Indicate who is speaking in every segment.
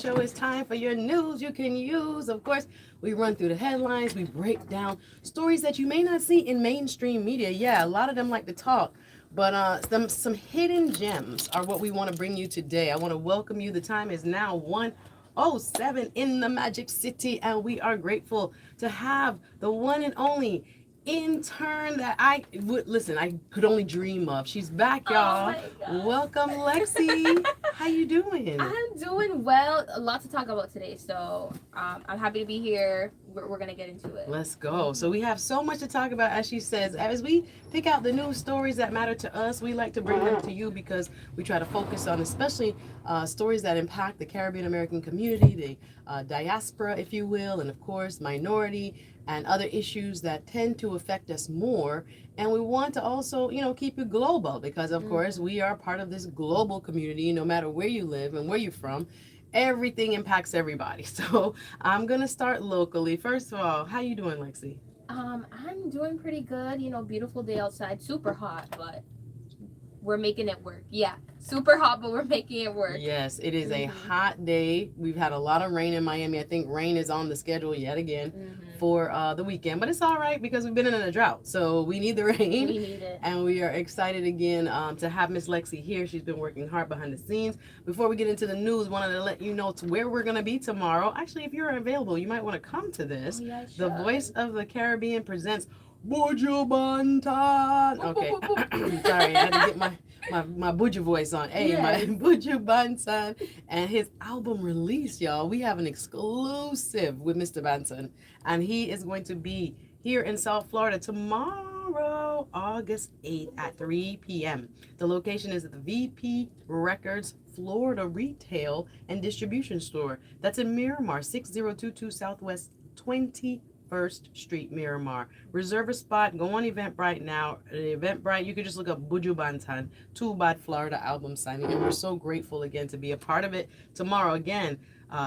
Speaker 1: show. It's time for your news you can use. Of course, we run through the headlines. We break down stories that you may not see in mainstream media. Yeah, a lot of them like to talk. But some hidden gems are what we want to bring you today. I want to welcome you. The time is now 1:07 in the Magic City, and we are grateful to have the one and only intern that I would listen. I could only dream of. She's back,
Speaker 2: Oh
Speaker 1: y'all.
Speaker 2: my God.
Speaker 1: Welcome, Lexi. How you doing?
Speaker 2: I'm doing well. A lot to talk about today, so I'm happy to be here. We're gonna get into it.
Speaker 1: Let's go. So we have so much to talk about, as she says. As we pick out the news stories that matter to us, we like to bring them to you because we try to focus on especially stories that impact the Caribbean American community, the diaspora, if you will, and of course minority and other issues that tend to affect us more. And we want to also, keep it global because, of course, we are part of this global community, no matter where you live and where you're from. Everything impacts everybody. So I'm gonna start locally. First of all, how you doing, Lexi?
Speaker 2: I'm doing pretty good. Beautiful day outside. Super hot, but we're making it work. Yeah, super hot, but we're making it work.
Speaker 1: Yes, it is a
Speaker 2: Mhm.
Speaker 1: hot day. We've had a lot of rain in Miami. I think rain is on the schedule yet again for the weekend, but it's all right because we've been in a drought, so we need the
Speaker 2: We
Speaker 1: rain.
Speaker 2: need it.
Speaker 1: And we are excited again to have Miss Lexi here. She's been working hard behind the scenes. Before we get into the news, wanted to let you know to where we're going to be tomorrow. Actually, if you're available, you might want to come to this.
Speaker 2: Oh, yeah,
Speaker 1: The
Speaker 2: sure.
Speaker 1: Voice of the Caribbean presents Buju Banton. Okay, sorry, I had to get my Buju voice on. Hey, my
Speaker 2: Yes.
Speaker 1: Buju Banton and his album release, y'all. We have an exclusive with Mr. Banton, and he is going to be here in South Florida tomorrow, August 8th at 3 p.m. The location is at the VP Records Florida Retail and Distribution Store. That's in Miramar, 6022 Southwest 21st Street, Miramar. Reserve a spot. Go on Eventbrite now. Eventbrite, you can just look up Buju Banton, Too Bad Florida album signing. And we're so grateful again to be a part of it tomorrow. Again,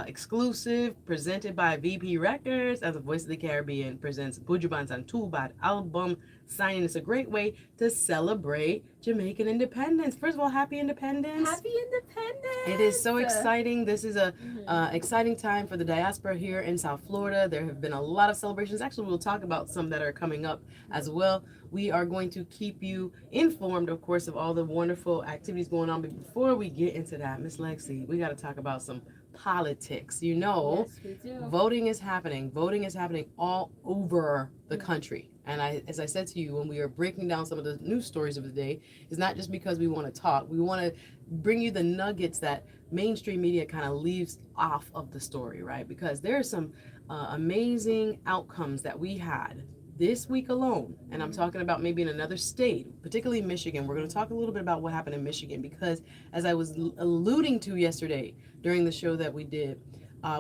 Speaker 1: exclusive, presented by VP Records, as the Voice of the Caribbean presents Buju Banton Too Bad album signing. It's a great way to celebrate Jamaican independence. First of all, happy independence.
Speaker 2: Happy Independence.
Speaker 1: It is so exciting. This is a
Speaker 2: Mhm.
Speaker 1: exciting time for the diaspora here in South Florida. There have been a lot of celebrations. Actually, we'll talk about some that are coming up as well. We are going to keep you informed, of course, of all the wonderful activities going on. But before we get into that, Miss Lexi, we got to talk about some politics.
Speaker 2: Yes, we do.
Speaker 1: Voting is happening. Voting is happening all over the country. And as I said to you when we were breaking down some of the news stories of the day, it's not just because we want to talk. We want to bring you the nuggets that mainstream media kind of leaves off of the story, right? Because there are some amazing outcomes that we had this week alone, and I'm talking about maybe in another state, particularly Michigan. We're going to talk a little bit about what happened in Michigan because, as I was alluding to yesterday during the show that we did,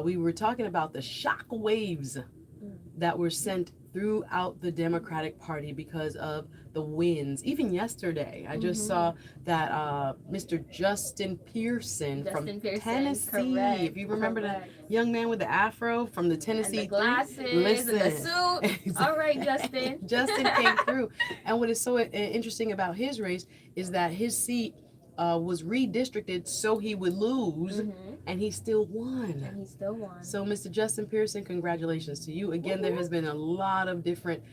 Speaker 1: we were talking about the shock waves that were sent throughout the Democratic Party because of the wins. Even yesterday, I just saw that Mr. Justin Pearson from Tennessee.
Speaker 2: Correct,
Speaker 1: If you remember
Speaker 2: correct.
Speaker 1: the young man with the afro from the
Speaker 2: And
Speaker 1: Tennessee
Speaker 2: the glasses
Speaker 1: Listen.
Speaker 2: and the suit. All right, Justin.
Speaker 1: Justin came through. And what is so interesting about his race is that his seat was redistricted so he would lose, and he still won.
Speaker 2: And he still won.
Speaker 1: So, Mr. Justin Pearson, congratulations to you. Again, there has been a lot of different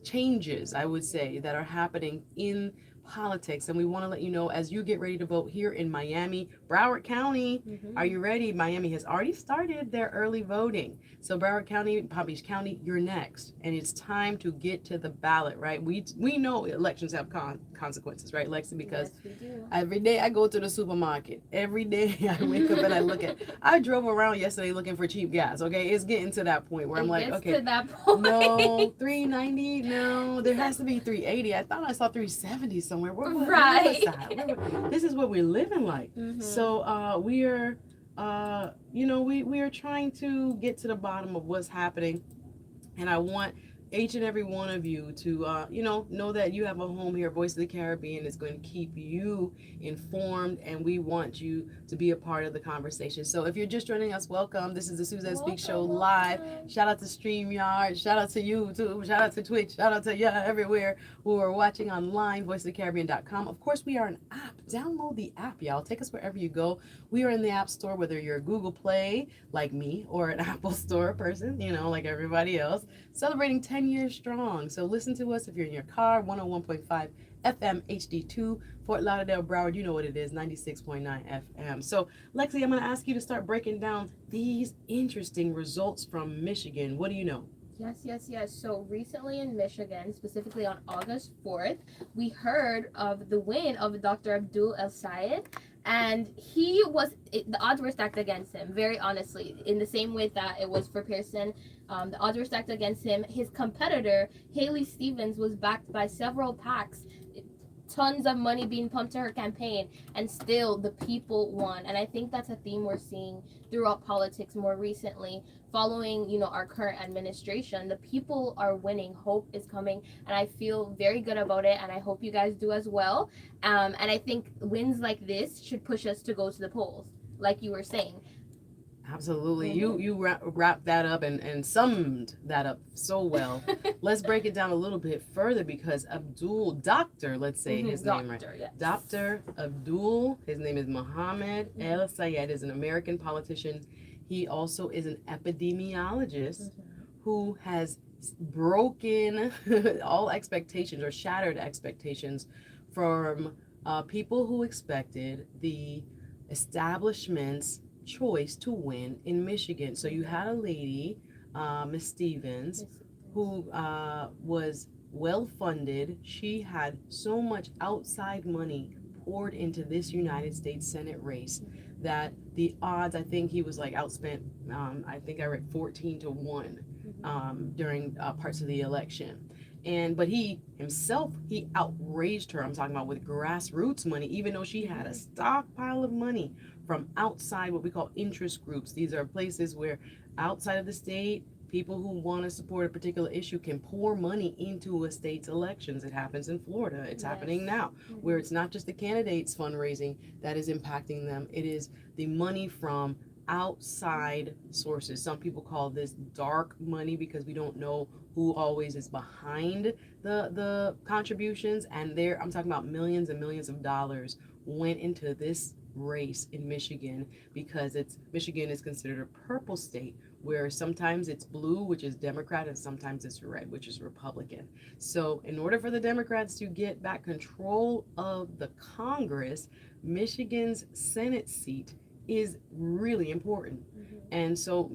Speaker 1: changes, I would say, that are happening in politics. And we want to let you know as you get ready to vote here in Miami, Broward County. Are you ready? Miami has already started their early voting. So Broward County, Palm Beach County, you're next. And it's time to get to the ballot, right? We know elections have consequences, right, Lexi? Because
Speaker 2: yes, we do.
Speaker 1: every day I go to the supermarket. Every day I wake up and I look at. I drove around yesterday looking for cheap gas. Okay, it's getting to that point where I'm like,
Speaker 2: gets
Speaker 1: okay,
Speaker 2: to that point.
Speaker 1: no, 390. No, there has to be 380. I thought I saw 370 somewhere. Where
Speaker 2: Right.
Speaker 1: was that? This is what we're living like. So we are, we are trying to get to the bottom of what's happening, and I want each and every one of you to, know that you have a home here. Voice of the Caribbean is going to keep you informed, and we want you to be a part of the conversation. So if you're just joining us, welcome. This is the Suzette Speaks Show
Speaker 2: Welcome,
Speaker 1: live.
Speaker 2: welcome.
Speaker 1: Shout out to StreamYard. Shout out to YouTube. Shout out to Twitch. Shout out to everywhere who are watching online, voiceofthecaribbean.com. Of course, we are an app. Download the app, y'all. Take us wherever you go. We are in the App Store, whether you're a Google Play, like me, or an Apple Store person, like everybody else. Celebrating 10 years strong. So listen to us if you're in your car, 101.5 FM HD2, Fort Lauderdale, Broward, you know what it is, 96.9 FM. So, Lexi, I'm going to ask you to start breaking down these interesting results from Michigan. What do you know?
Speaker 2: Yes. So recently in Michigan, specifically on August 4th, we heard of the win of Dr. Abdul El Sayed. And the odds were stacked against him, very honestly, in the same way that it was for Pearson. The odds were stacked against him. His competitor, Haley Stevens, was backed by several PACs, tons of money being pumped to her campaign, and still the people won. And I think that's a theme we're seeing throughout politics more recently, following our current administration. The people are winning. Hope is coming, and I feel very good about it, and I hope you guys do as well. And I think wins like this should push us to go to the polls, like you were saying.
Speaker 1: Absolutely.
Speaker 2: Mhm.
Speaker 1: You wrapped that up and summed that up so well. Let's break it down a little bit further, because Doctor, let's say his name right.
Speaker 2: Yes.
Speaker 1: Dr. Abdul, his name is Mohammed El Sayed, is an American politician. He also is an epidemiologist who has broken all expectations, or shattered expectations, from people who expected the establishment's choice to win in Michigan. So you had a lady, Miss Stevens, who was well funded. She had so much outside money poured into this United States Senate race that the odds, I think he was like outspent, I think I read 14-1 during parts of the election. But he himself, he outraged her. I'm talking about with grassroots money, even though she had a stockpile of money from outside what we call interest groups. These are places where outside of the state, people who want to support a particular issue can pour money into a state's elections. It happens in Florida. It's happening now, where it's not just the candidates fundraising that is impacting them. It is the money from outside sources. Some people call this dark money, because we don't know who always is behind the contributions. And I'm talking about millions and millions of dollars went into this race in Michigan, because Michigan is considered a purple state, where sometimes it's blue, which is Democrat, and sometimes it's red, which is Republican. So in order for the Democrats to get back control of the Congress, Michigan's Senate seat is really important. And so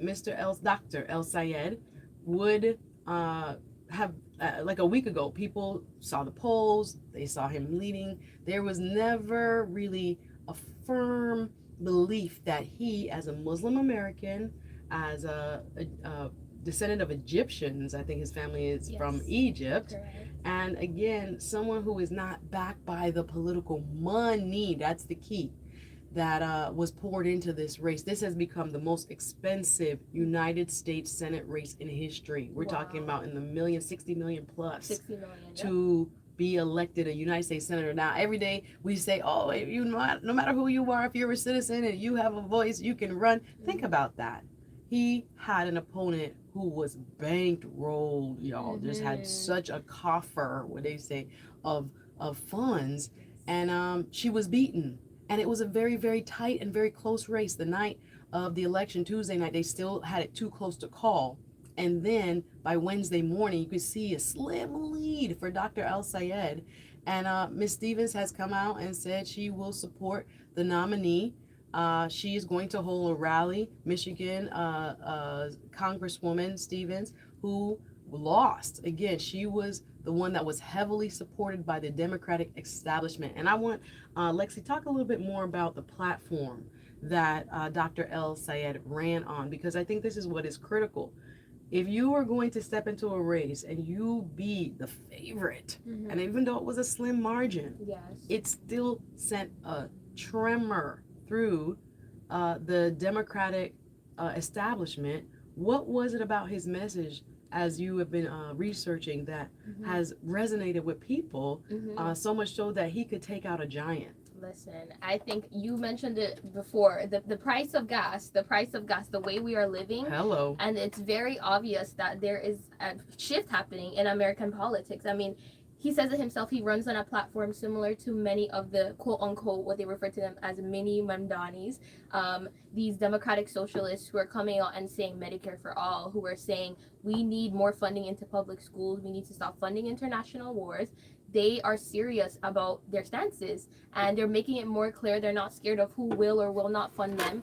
Speaker 1: Dr. El Sayed would have, like a week ago, people saw the polls, they saw him leading. There was never really a firm belief that he, as a Muslim American, as a descendant of Egyptians, I think his family is from Egypt, and again, someone who is not backed by the political money, that's the key, that was poured into this race. This has become the most expensive United States Senate race in history. We're talking about in the million, 60 million plus
Speaker 2: 60 million,
Speaker 1: to be elected a United States Senator. Now, every day we say, oh, no matter who you are, if you're a citizen and you have a voice, you can run. Think about that. He had an opponent who was bankrolled, y'all, just had such a coffer, what they say, of funds, and she was beaten. And it was a very, very tight and very close race. The night of the election, Tuesday night, they still had it too close to call. And then by Wednesday morning, you could see a slim lead for Dr. El Sayed. And Ms. Stevens has come out and said she will support the nominee. She is going to hold a rally. Michigan Congresswoman Stevens, who lost. Again, she was the one that was heavily supported by the Democratic establishment. And I want Lexi talk a little bit more about the platform that Dr. El Sayed ran on, because I think this is what is critical. If you are going to step into a race and you be the favorite, and even though it was a slim margin, it still sent a tremor through the Democratic establishment. What was it about his message as you have been researching, that has resonated with people, so much so that he could take out a giant.
Speaker 2: Listen, I think you mentioned it before. The price of gas, the price of gas, the way we are living.
Speaker 1: Hello.
Speaker 2: And it's very obvious that there is a shift happening in American politics. I mean, he says it himself. He runs on a platform similar to many of the quote unquote, what they refer to them as mini Mamdanis, these democratic socialists who are coming out and saying Medicare for all, who are saying we need more funding into public schools, we need to stop funding international wars. They are serious about their stances, and they're making it more clear they're not scared of who will or will not fund them,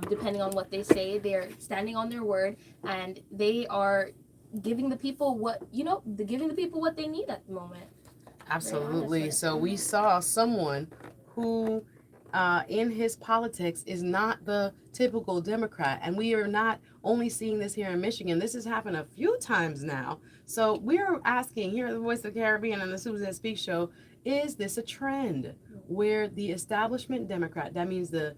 Speaker 2: depending on what they say. They're standing on their word, and they are giving the people what giving the people what they need at the moment.
Speaker 1: Absolutely. So we saw someone who, in his politics, is not the typical Democrat. And we are not only seeing this here in Michigan, this has happened a few times now. So we're asking here at the Voice of the Caribbean and the Suzette Speaks show, is this a trend where the establishment Democrat, that means the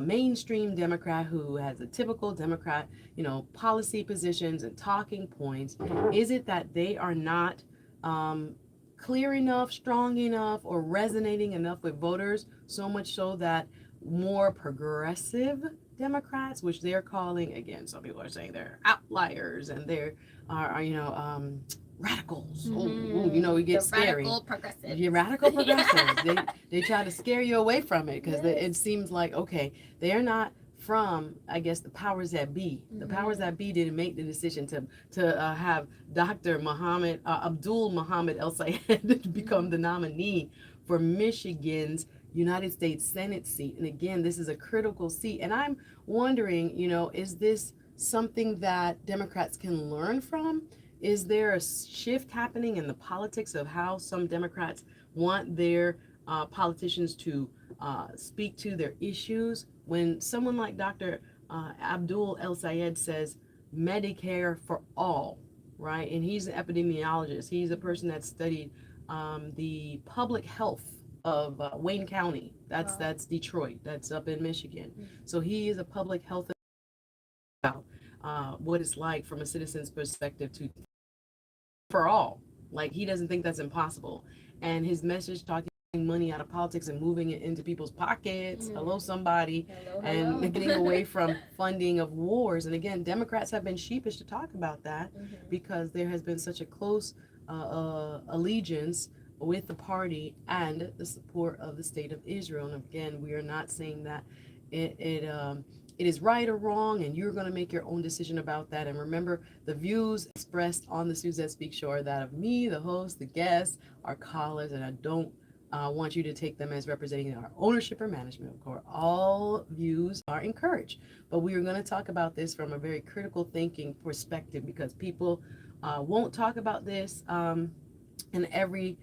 Speaker 1: mainstream Democrat who has a typical Democrat, policy positions and talking points, is it that they are not clear enough, strong enough, or resonating enough with voters, so much so that more progressive Democrats, which they're calling, again, some people are saying they're outliers and they're radicals. We get
Speaker 2: The
Speaker 1: scary.
Speaker 2: radical progressives.
Speaker 1: You're radical progressives. they try to scare you away from it because it seems like, okay, they are not from, I guess, the powers that be. The powers that be didn't make the decision to have Dr. Abdul Muhammad El Sayed become the nominee for Michigan's United States Senate seat. And again, this is a critical seat. And I'm wondering, is this something that Democrats can learn from? Is there a shift happening in the politics of how some Democrats want their politicians to speak to their issues? When someone like Dr. Abdul El Sayed says Medicare for all, right? And he's an epidemiologist. He's a person that studied the public health of Wayne County. That's Detroit. That's up in Michigan. So he is a public health about what it's like from a citizen's perspective to for all. Like, he doesn't think that's impossible. And his message talking money out of politics and moving it into people's pockets, hello somebody, and getting away from funding of wars. And again, Democrats have been sheepish to talk about that because there has been such a close allegiance with the party and the support of the state of Israel. And again, we are not saying that it is right or wrong, and you're going to make your own decision about that. And remember, the views expressed on the Suzette Speaks show are that of me, the host, the guests, our callers, and I don't want you to take them as representing our ownership or management. Of course, all views are encouraged, but we are going to talk about this from a very critical thinking perspective because people won't talk about this in every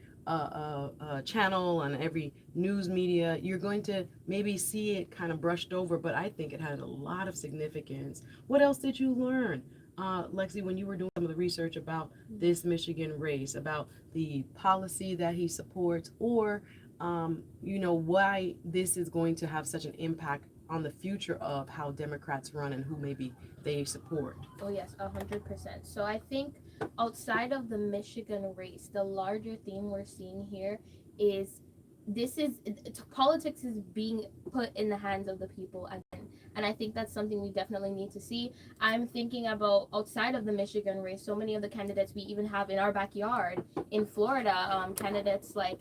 Speaker 1: channel and every news media. You're going to maybe see it kind of brushed over, but I think it had a lot of significance. What else did you learn, Lexi, when you were doing some of the research about this Michigan race, about the policy that he supports, or why this is going to have such an impact on the future of how Democrats run and who maybe they support?
Speaker 2: Oh yes, 100%. So I think outside of the Michigan race, the larger theme we're seeing here is politics is being put in the hands of the people again. And I think that's something we definitely need to see. I'm thinking about outside of the Michigan race, so many of the candidates we even have in our backyard in Florida, candidates like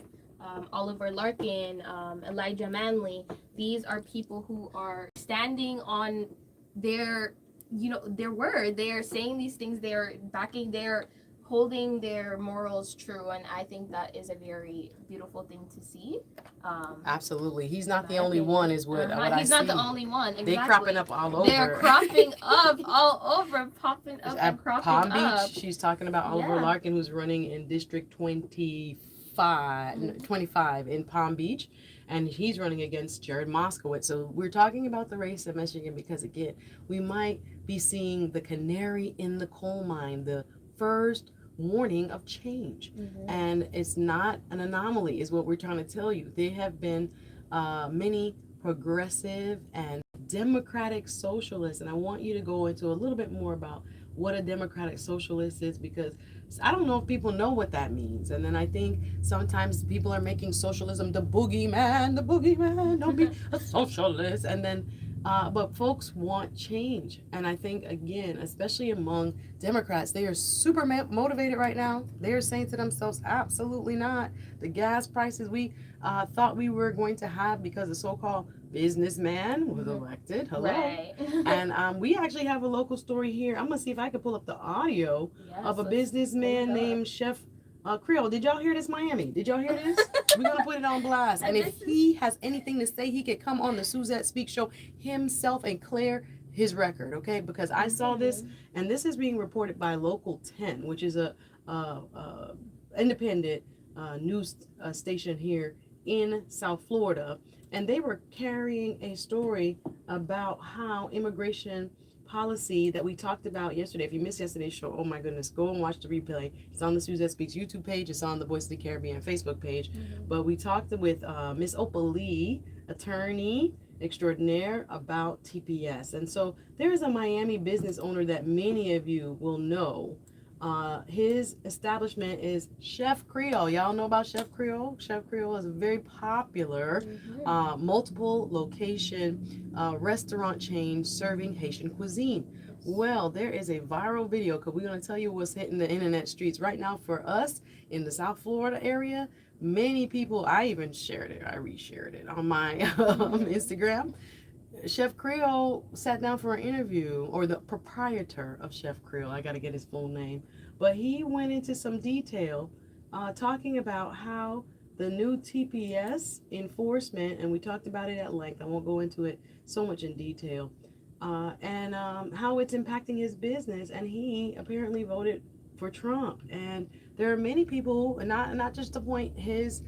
Speaker 2: Oliver Larkin, Elijah Manley. These are people who are standing on their word. They are saying these things. They are backing. They're holding their morals true, and I think that is a very beautiful thing to see.
Speaker 1: Absolutely, he's not the only one. Is what I see.
Speaker 2: He's not the only one. Exactly.
Speaker 1: They're cropping up all over.
Speaker 2: They're cropping up all over, popping up and cropping
Speaker 1: Palm
Speaker 2: up.
Speaker 1: Beach, she's talking about Oliver Larkin, who's running in District 25 in Palm Beach, and he's running against Jared Moskowitz. So we're talking about the race of Michigan because, again, we might be seeing the canary in the coal mine, the first warning of change. And it's not an anomaly, is what we're trying to tell you. There have been many progressive and democratic socialists, and I want you to go into a little bit more about what a democratic socialist is, because I don't know if people know what that means. And then I think sometimes people are making socialism the boogeyman, don't be a socialist. And then, but folks want change. And I think, again, especially among Democrats, they are super motivated right now. They are saying to themselves, absolutely not. The gas prices we thought we were going to have because the so called businessman was elected. Hello.
Speaker 2: Right.
Speaker 1: And we actually have a local story here. I'm going to see if I can pull up the audio
Speaker 2: Yes,
Speaker 1: of a
Speaker 2: let's pull
Speaker 1: businessman
Speaker 2: it up.
Speaker 1: named Chef Creole. Did y'all hear this, Miami? Did y'all hear this? We're going to put it on blast. And
Speaker 2: And
Speaker 1: if
Speaker 2: this is
Speaker 1: he has anything to say, he could come on the Suzette Speaks show himself and clear his record, okay? Because I saw this, and this is being reported by Local 10, which is a independent news station here in South Florida. And they were carrying a story about how immigration policy that we talked about yesterday. If you missed yesterday's show, oh my goodness, go and watch the replay. It's on the Suzette Speaks YouTube page. It's on the Voice of the Caribbean Facebook page. But we talked with Miss Opal Lee, attorney extraordinaire, about TPS. And so there is a Miami business owner that many of you will know. His establishment is Chef Creole. Y'all know about Chef Creole? Chef Creole is a very popular multiple location restaurant chain serving Haitian cuisine. Well, there is a viral video because we're going to tell you what's hitting the internet streets right now for us in the South Florida area. Many people, I even shared it, I reshared it on my Instagram. Chef Creole sat down for an interview, or the proprietor of Chef Creole, I got to get his full name, but he went into some detail talking about how the new TPS enforcement, and we talked about it at length, I won't go into it so much in detail, and how it's impacting his business, and he apparently voted for Trump. And there are many people, and not just to point his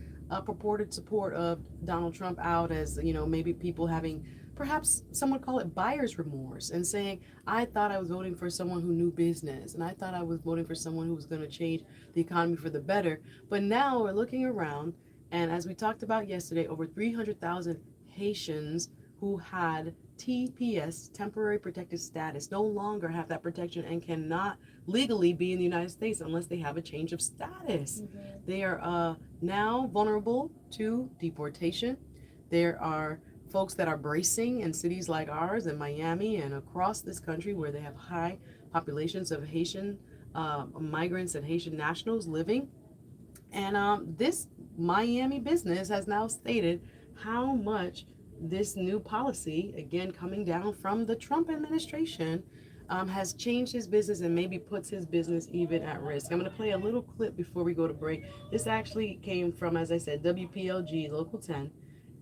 Speaker 1: purported support of Donald Trump out as, maybe people having, perhaps some would call it buyer's remorse, and saying, I thought I was voting for someone who knew business, and I thought I was voting for someone who was going to change the economy for the better. But now we're looking around, and as we talked about yesterday, over 300,000 Haitians who had TPS, temporary protected status, no longer have that protection and cannot legally be in the United States unless they have a change of status. They are now vulnerable to deportation. There are folks that are bracing in cities like ours in Miami and across this country where they have high populations of Haitian migrants and Haitian nationals living. And this Miami business has now stated how much this new policy, again coming down from the Trump administration, has changed his business and maybe puts his business even at risk. I'm going to play a little clip before we go to break. This actually came from, as I said, WPLG Local 10,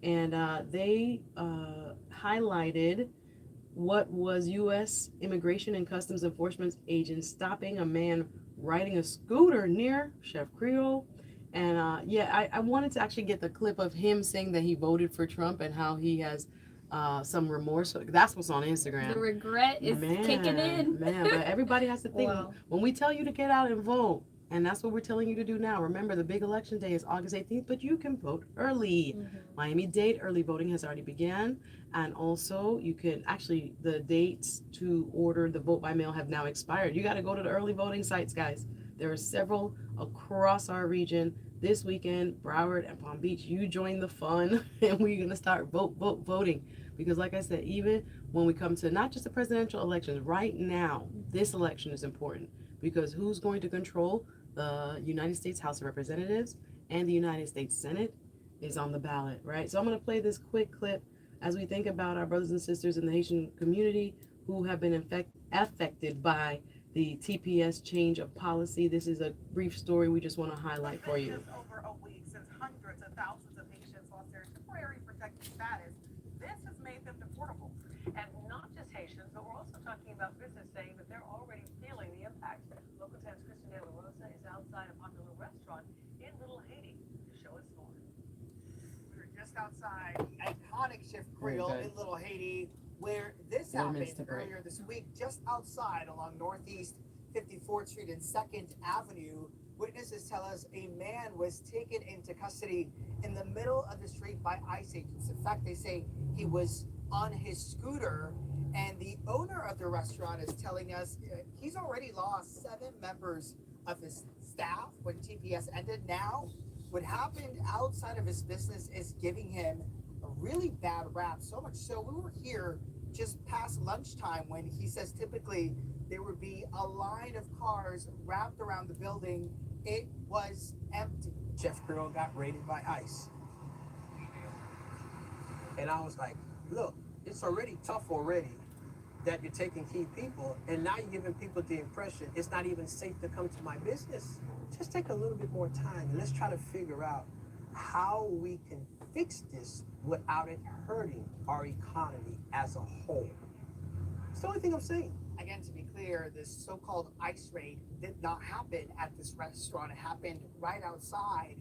Speaker 1: and they highlighted what was U.S. Immigration and Customs Enforcement agents stopping a man riding a scooter near Chef Creole. And I wanted to actually get the clip of him saying that he voted for Trump and how he has some remorse. That's what's on Instagram.
Speaker 2: The regret is kicking in.
Speaker 1: But everybody has to think,
Speaker 2: Wow.
Speaker 1: when we tell you to get out and vote, and that's what we're telling you to do now. Remember, the big election day is August 18th, but you can vote early. Miami-Dade early voting has already begun. And also, you can actually, the dates to order the vote by mail have now expired. You got to go to the early voting sites, guys. There are several across our region this weekend, Broward and Palm Beach. You join the fun, and we're going to start voting. Because like I said, even when we come to not just the presidential elections, right now, this election is important. Because who's going to control the United States House of Representatives and the United States Senate is on the ballot, right? So I'm going to play this quick clip as we think about our brothers and sisters in the Haitian community who have been affected by the TPS change of policy. This is a brief story we just want to highlight for you.
Speaker 3: Over a week since hundreds of thousands of Haitians lost their temporary protected status, this has made them deportable. And not just Haitians, but we're also talking about business saying that they're already feeling the impact. Local 10's Christina Rosa is outside a popular restaurant in Little Haiti to show us more.
Speaker 4: We're just outside the iconic Chef Creole in Little Haiti, where this happened earlier this week, just outside along Northeast 54th Street and 2nd Avenue. Witnesses tell us a man was taken into custody in the middle of the street by ICE agents. In fact, they say he was on his scooter, and the owner of the restaurant is telling us he's already lost 7 members of his staff when TPS ended. Now, what happened outside of his business is giving him a really bad rap. So much so, we were here just past lunchtime when he says typically there would be a line of cars wrapped around the building. It was empty.
Speaker 5: Chef Grill got raided by ICE. And I was like, look, it's already tough already that you're taking key people, and now you're giving people the impression it's not even safe to come to my business. Just take a little bit more time and let's try to figure out how we can fix this without it hurting our economy as a whole. It's the only thing I'm saying.
Speaker 4: Again, to be clear, this so-called ICE raid did not happen at this restaurant. It happened right outside.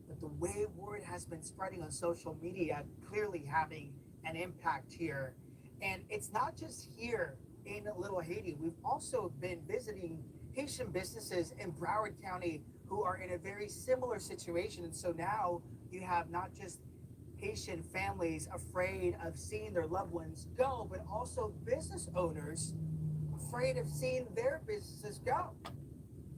Speaker 4: But the way word has been spreading on social media, clearly having an impact here. And it's not just here in Little Haiti. We've also been visiting Haitian businesses in Broward County who are in a very similar situation. And so now you have not just Haitian families afraid of seeing their loved ones go, but also business owners afraid of seeing their businesses go.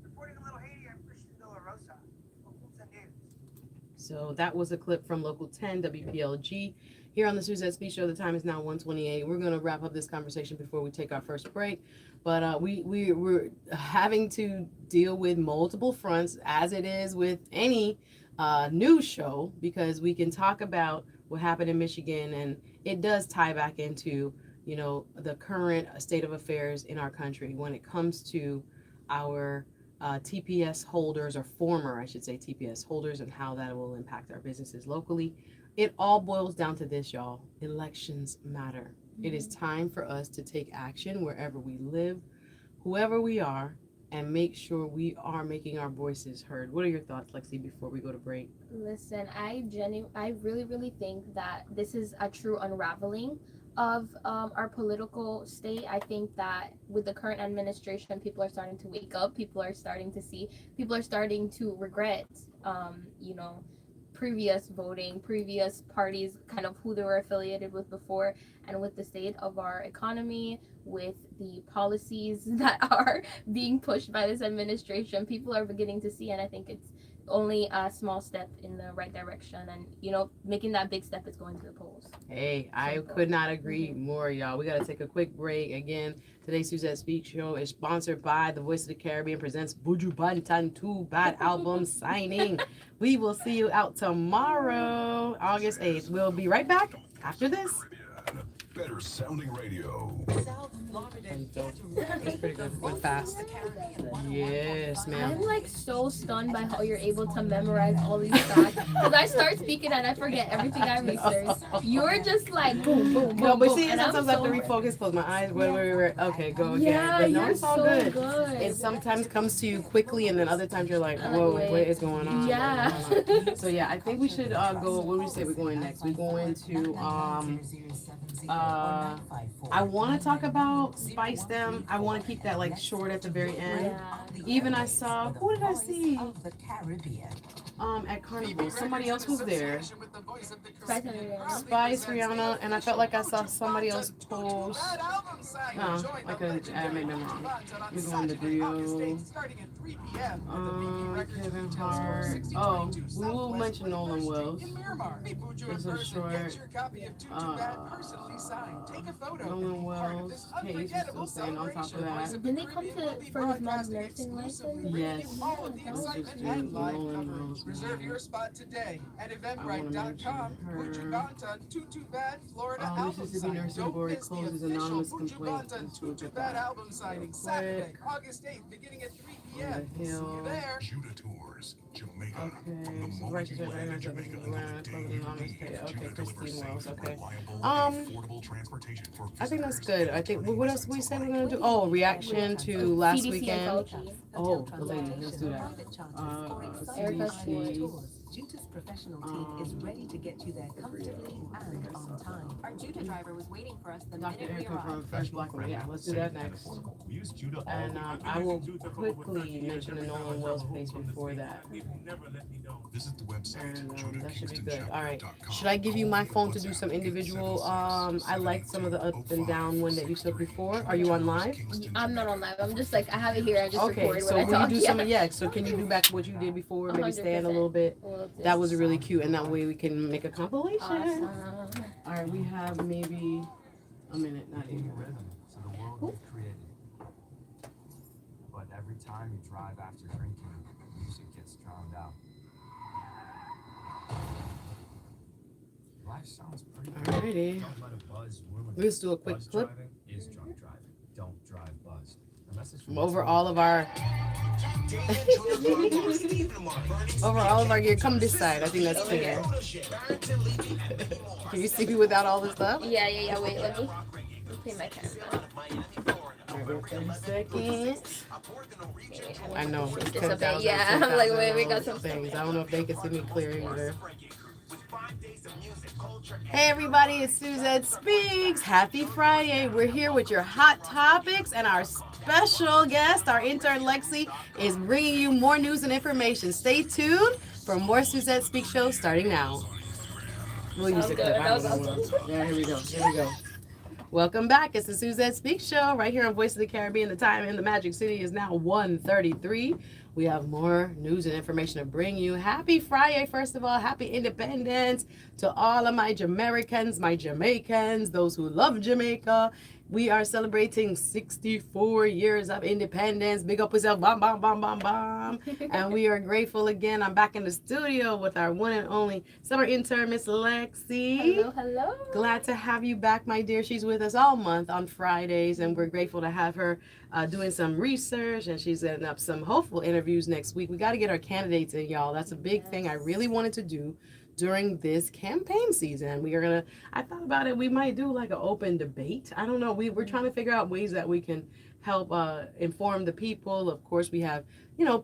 Speaker 4: Reporting in Little Haiti, I'm Christian De La Rosa, Local 10 News.
Speaker 1: So that was a clip from Local 10 WPLG. Here on the Suzette Speaks Show, the time is now 1:28. We're going to wrap up this conversation before we take our first break. But we're having to deal with multiple fronts, as it is with any news show, because we can talk about what happened in Michigan, and it does tie back into, you know, the current state of affairs in our country when it comes to our TPS holders, or former, I should say, TPS holders, and how that will impact our businesses locally. It all boils down to this, y'all. Elections matter. It is time for us to take action wherever we live, whoever we are, and make sure we are making our voices heard. What are your thoughts, Lexi, before we go to break?
Speaker 2: Listen, I really think that this is a true unraveling of our political state. I think that with the current administration, people are starting to wake up. People are starting to see. People are starting to regret, you know, previous voting, previous parties, kind of who they were affiliated with before, and with the state of our economy, with the policies that are being pushed by this administration, people are beginning to see, and I think it's only a small step in the right direction, and, you know, making that big step is going to the polls.
Speaker 1: Hey, I could not agree more, y'all. We got to take a quick break. Again, today's Suzette Speaks Show is sponsored by the Voice of the Caribbean presents Buju Bantan 2 Bad album signing. We will see you out tomorrow, August 8th. We'll be right back after this.
Speaker 6: Better sounding radio.
Speaker 1: That's pretty good. Went fast. Yes,
Speaker 2: I'm
Speaker 1: ma'am.
Speaker 2: like so stunned by how you're able to memorize all these facts. Because I start speaking and I forget everything I researched. You're just like boom, boom, boom,
Speaker 1: No, but
Speaker 2: boom.
Speaker 1: see,
Speaker 2: And I'm
Speaker 1: sometimes I have to
Speaker 2: so-
Speaker 1: refocus, close my eyes. Wait. Okay, go again.
Speaker 2: Yeah,
Speaker 1: But no,
Speaker 2: you're
Speaker 1: it's all
Speaker 2: so
Speaker 1: good.
Speaker 2: good.
Speaker 1: It sometimes comes to you quickly, and then other times you're like,
Speaker 2: I'm
Speaker 1: whoa,
Speaker 2: like,
Speaker 1: what is going on?
Speaker 2: Yeah.
Speaker 1: What is going on? So yeah, I think we should go. What do we say we're going next? We're going to I want to talk about Spice Them. I want to keep that like short at the very end.
Speaker 2: Yeah.
Speaker 1: Even I saw, who did I see? At Carnival, somebody else was there.
Speaker 2: Spice and Rihanna.
Speaker 1: Spice, Rihanna, and I felt like I saw somebody else post. No, I couldn't. I made them wrong. We're going to Rio. Kevin Hart. Oh, we will mention Nolan Wells. There's a short. Nolan Wells. Paige is still staying on top of that.
Speaker 2: Didn't they come to for his mom's nursing license?
Speaker 1: Yes. Let's just do Nolan Wells.
Speaker 7: Reserve your spot today at
Speaker 1: Eventbrite.com.
Speaker 7: Put your Bantan Too Bad Florida album
Speaker 1: Mississippi
Speaker 7: signing.
Speaker 1: Nursing
Speaker 7: Don't
Speaker 1: Board
Speaker 7: miss the
Speaker 1: closes
Speaker 7: official
Speaker 1: anonymous
Speaker 7: Buju
Speaker 1: complaint.
Speaker 7: Bantan
Speaker 1: Let's
Speaker 7: Too
Speaker 1: look at
Speaker 7: Bad
Speaker 1: that.
Speaker 7: album signing
Speaker 1: Real
Speaker 7: Saturday,
Speaker 1: quick.
Speaker 7: August 8th, beginning at 3 p.m.
Speaker 1: On the
Speaker 7: See
Speaker 1: hill.
Speaker 7: you there.
Speaker 6: Judah Tours, Jamaica.
Speaker 1: Okay,
Speaker 6: From the
Speaker 1: so
Speaker 6: moment
Speaker 1: righteous
Speaker 6: you land in Jamaica until the day you leave,
Speaker 1: Okay,
Speaker 6: Judah delivers
Speaker 1: Christine Wells,
Speaker 6: safe,
Speaker 1: okay.
Speaker 6: reliable,
Speaker 1: Um,
Speaker 6: and affordable transportation for
Speaker 1: I think that's
Speaker 6: visitors
Speaker 1: good. I think,
Speaker 6: turning
Speaker 1: what else we
Speaker 6: residents
Speaker 1: said we're
Speaker 6: alike.
Speaker 1: gonna do? Oh, reaction to last
Speaker 2: CDC
Speaker 1: weekend.
Speaker 2: and Fauci.
Speaker 1: Oh, ladies, let's do that.
Speaker 2: Erica
Speaker 1: CDC.
Speaker 8: Juta's professional team is ready to get you there comfortably and on time. Our Juta driver was waiting for us the
Speaker 1: Dr.
Speaker 8: minute we
Speaker 1: Erica from
Speaker 8: arrived.
Speaker 1: Fresh Black One. Yeah, let's do that next. And I will quickly mention the Nolan Wells face before that.
Speaker 6: Visit the website,
Speaker 1: And that should be good. All right. Should I give you my phone to do some individual? I liked some of the up and down one that you took before. Are you on live?
Speaker 2: I'm not on live. I'm just like I have it here. I just
Speaker 1: Okay,
Speaker 2: record
Speaker 1: so
Speaker 2: when I
Speaker 1: will you
Speaker 2: talk.
Speaker 1: do
Speaker 2: Yeah.
Speaker 1: some of so can you do back what you did before? Maybe stand a little bit. That was really cute, and that way we can make a compilation.
Speaker 2: Awesome.
Speaker 1: All right, we have maybe a minute, not even.
Speaker 9: So the world is created. But every time you drive after drinking, music gets drowned out. Life sounds pretty good.
Speaker 1: Alrighty.
Speaker 9: Don't let a buzz ruin
Speaker 1: Let's do a quick
Speaker 9: Buzz
Speaker 1: clip.
Speaker 9: driving is drunk driving. Don't drive buzzed. A message from
Speaker 1: Over all of our gear. Come this side. I think that's clear. Can you see me without all this stuff?
Speaker 2: Yeah. Wait, let me play my camera.
Speaker 1: Alright, 30 seconds. I know. It's
Speaker 2: This a bit,
Speaker 1: 10,000,
Speaker 2: yeah. I'm like, wait, we got
Speaker 1: 10,000
Speaker 2: some
Speaker 1: things. I don't know if they can see me clear either. Hey everybody, it's Suzette Speaks. Happy Friday. We're here with your hot topics, and our special guest, our intern Lexi, is bringing you more news and information. Stay tuned for more Suzette Speaks show starting now. We'll use the clip.
Speaker 2: That was awesome.
Speaker 1: Yeah, here we go. Welcome back. It's the Suzette Speaks show right here on Voice of the Caribbean. The time in the Magic City is now 1:33. We have more news and information to bring you. Happy Friday, first of all. Happy Independence to all of my Jamaicans, my Jamaicans, those who love Jamaica. We are celebrating 64 years of independence. Big up yourself, bam, bam, bam, bam, bam. And we are grateful again. I'm back in the studio with our one and only summer intern, Miss Lexi.
Speaker 2: Hello.
Speaker 1: Glad to have you back, my dear. She's with us all month on Fridays, and we're grateful to have her doing some research, and she's setting up some hopeful interviews next week. We got to get our candidates in, y'all. That's a big thing I really wanted to do during this campaign season. I thought about it, we might do like an open debate. I don't know. We're trying to figure out ways that we can help inform the people. Of course, we have,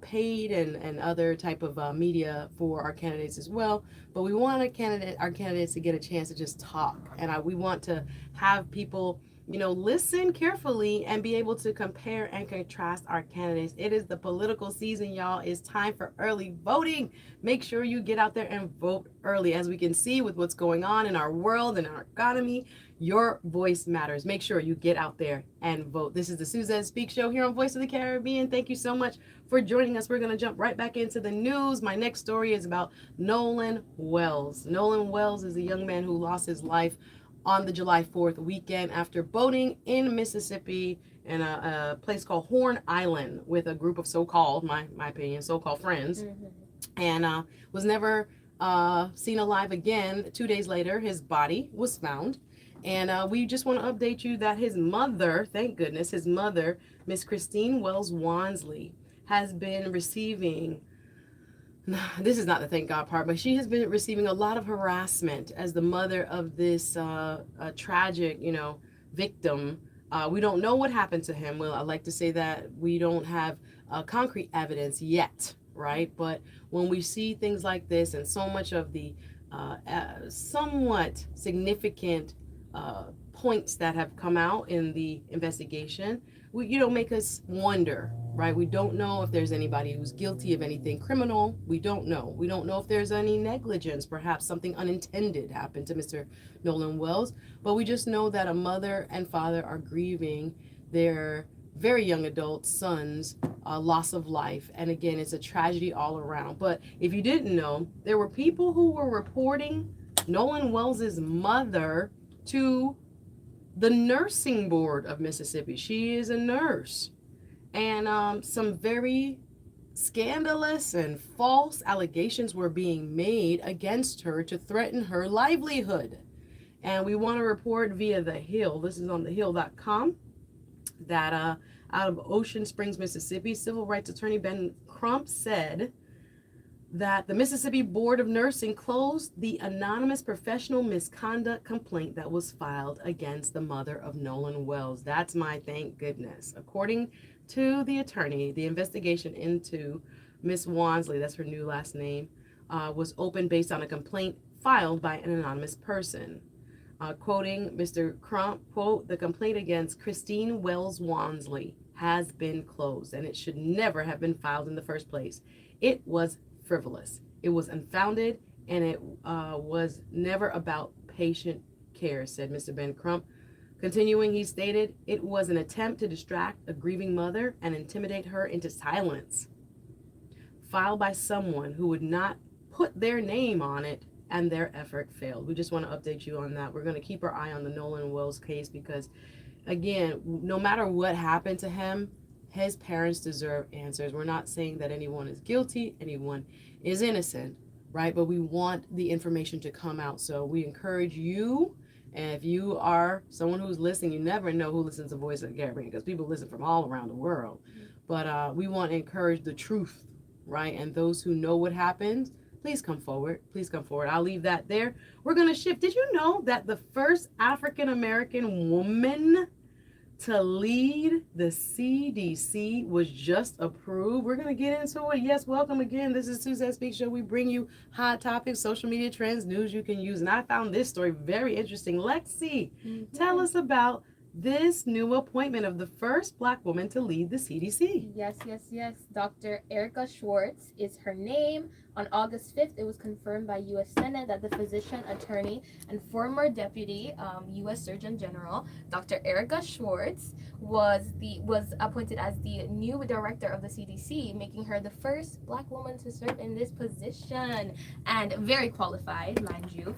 Speaker 1: paid and other type of media for our candidates as well. But we want our candidates to get a chance to just talk. And we want to have people, listen carefully and be able to compare and contrast our candidates. It is the political season, y'all. It's time for early voting. Make sure you get out there and vote early. As we can see with what's going on in our world and our economy, your voice matters. Make sure you get out there and vote. This is the Suzette Speaks show here on Voice of the Caribbean. Thank you so much for joining us. We're going to jump right back into the news. My next story is about Nolan Wells. Nolan Wells is a young man who lost his life on the July 4th weekend after boating in Mississippi in a place called Horn Island with a group of so-called, my opinion, so-called friends, and was never seen alive again. 2 days later, his body was found. And we just want to update you that his mother, thank goodness, his mother, Miss Christine Wells Wansley, has been receiving, this is not the thank God part, but she has been receiving a lot of harassment as the mother of this tragic, victim. We don't know what happened to him. Well, I like to say that we don't have concrete evidence yet, right? But when we see things like this and so much of the somewhat significant points that have come out in the investigation, make us wonder, right? We don't know if there's anybody who's guilty of anything criminal. We don't know. We don't know if there's any negligence. Perhaps something unintended happened to Mr. Nolan Wells. But we just know that a mother and father are grieving their very young adult son's loss of life. And again, it's a tragedy all around. But if you didn't know, there were people who were reporting Nolan Wells's mother to the nursing board of Mississippi. She is a nurse. And some very scandalous and false allegations were being made against her to threaten her livelihood. And we want to report via The Hill, this is on thehill.com, that out of Ocean Springs, Mississippi, civil rights attorney Ben Crump said that the Mississippi Board of Nursing closed the anonymous professional misconduct complaint that was filed against the mother of Nolan Wells. That's my thank goodness. According to the attorney, the investigation into Miss Wansley, that's her new last name, was opened based on a complaint filed by an anonymous person. Quoting Mr. Crump, quote, "The complaint against Christine Wells Wansley has been closed, and it should never have been filed in the first place. It was frivolous. It was unfounded, and it was never about patient care," said Mr. Ben Crump. Continuing, he stated, "It was an attempt to distract a grieving mother and intimidate her into silence. Filed by someone who would not put their name on it, and their effort failed." We just want to update you on that. We're going to keep our eye on the Nolan Wells case because, again, no matter what happened to him, his parents deserve answers. We're not saying that anyone is guilty, anyone is innocent, right? But we want the information to come out. So we encourage you, and if you are someone who's listening, you never know who listens to Voice of the Caribbean because people listen from all around the world. But we want to encourage the truth, right? And those who know what happened, please come forward. Please come forward. I'll leave that there. We're going to shift. Did you know that the first African American woman to lead the CDC was just approved? We're going to get into it. Yes, welcome again. This is Suzette Speaks Show. We bring you hot topics, social media trends, news you can use. And I found this story very interesting. Lexi, tell us about this new appointment of the first Black woman to lead the CDC.
Speaker 2: Yes. Dr. Erica Schwartz is her name. On August 5th, it was confirmed by U.S. Senate that the physician, attorney, and former deputy U.S. Surgeon General, Dr. Erica Schwartz, was appointed as the new director of the CDC, making her the first Black woman to serve in this position, and very qualified, mind you.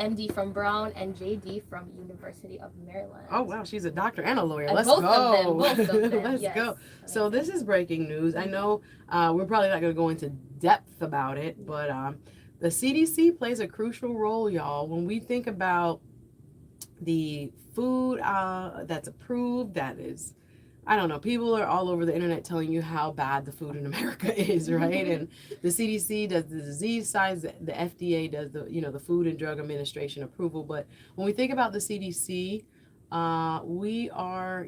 Speaker 2: MD from Brown and JD from University of Maryland.
Speaker 1: Oh wow, she's a doctor and a lawyer. Let's
Speaker 2: both
Speaker 1: go.
Speaker 2: Both of them.
Speaker 1: Let's
Speaker 2: yes.
Speaker 1: go. So this is breaking news. I know we're probably not going to go into depth about it, but the CDC plays a crucial role, y'all. When we think about the food that's approved, that is, I don't know, people are all over the internet telling you how bad the food in America is, right? And the CDC does the disease size, the FDA does the Food and Drug Administration approval. But when we think about the CDC, we are,